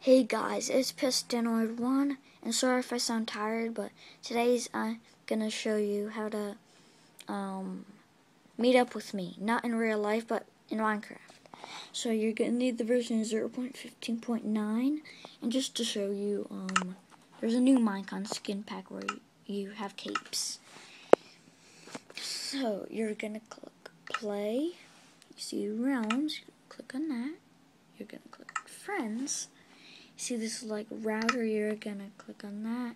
Hey guys, it's Pistanoid1, and sorry if I sound tired, but today's I'm gonna show you how to meet up with me, not in real life, but in Minecraft. So you're gonna need the version 0.15.9, and just to show you, there's a new Minecon skin pack where you have capes. So you're gonna click play. You see realms. Click on that. You're gonna click friends. See this like router, you're gonna click on that.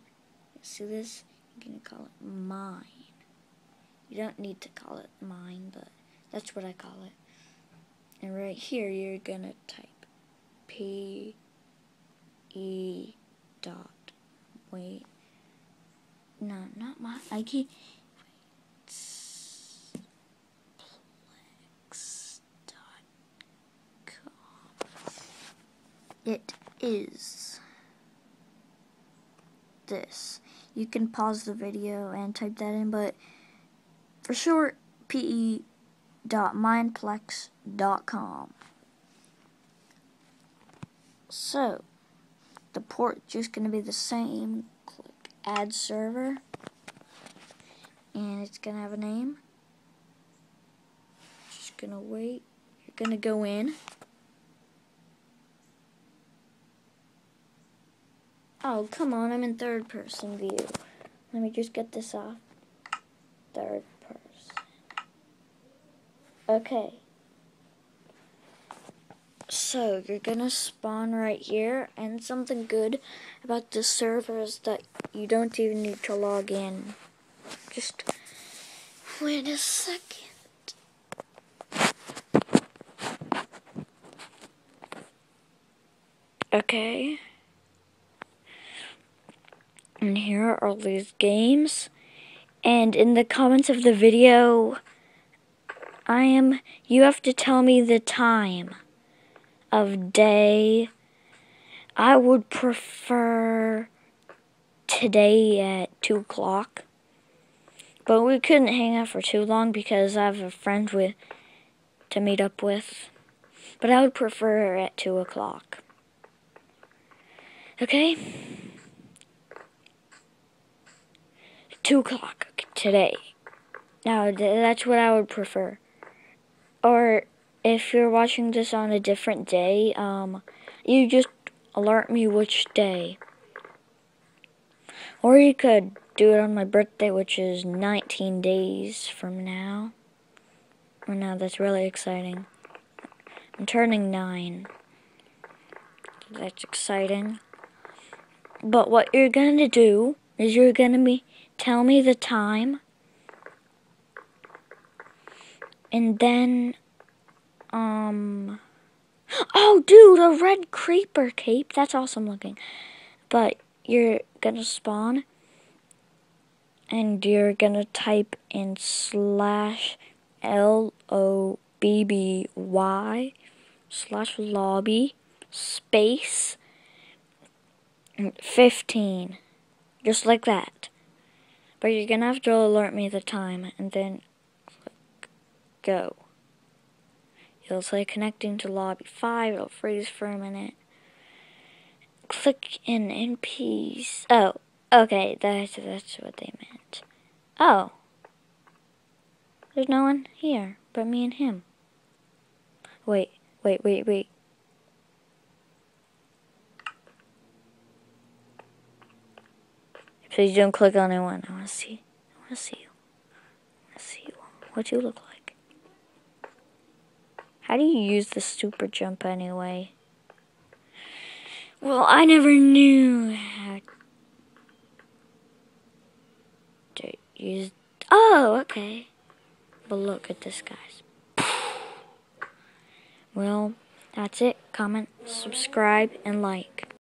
See this? You're gonna call it mine. You don't need to call it mine, but that's what I call it. And right here you're gonna type P E dot wait. No, not my I keep It is this. You can pause the video and type that in, but for short, pe.mineplex.com. So, the port just going to be the same. Click add server, and it's going to have a name. Just going to wait. You're going to go in. Oh, come on, I'm in third person view. Let me just get this off. Third person. Okay. So, you're gonna spawn right here, and something good about this server is that you don't even need to log in. Just wait a second. Okay. And here are all these games. And in the comments of the video, you have to tell me the time of day. I would prefer today at 2 o'clock. But we couldn't hang out for too long because I have a friend to meet up with. But I would prefer at 2 o'clock. Okay? 2 o'clock today. Now, that's what I would prefer. Or if you're watching this on a different day, you just alert me which day. Or you could do it on my birthday, which is 19 days from now. Oh, now that's really exciting. I'm turning 9. That's exciting. But what you're going to do is you're going to tell me the time. And then, oh, dude, a red creeper cape. That's awesome looking. But you're going to spawn. And you're going to type in /LOBBY/lobby space 15. Just like that. But you're going to have to alert me the time. And then click go. It'll say connecting to lobby 5. It'll freeze for a minute. Click in peace. Oh, okay. That's what they meant. Oh. There's no one here but me and him. Wait. Please don't click on anyone. I want to see you. What you look like. How do you use the super jump anyway? Well, I never knew how to use... Oh, okay. But look at this, guys. Well, that's it. Comment, subscribe, and like.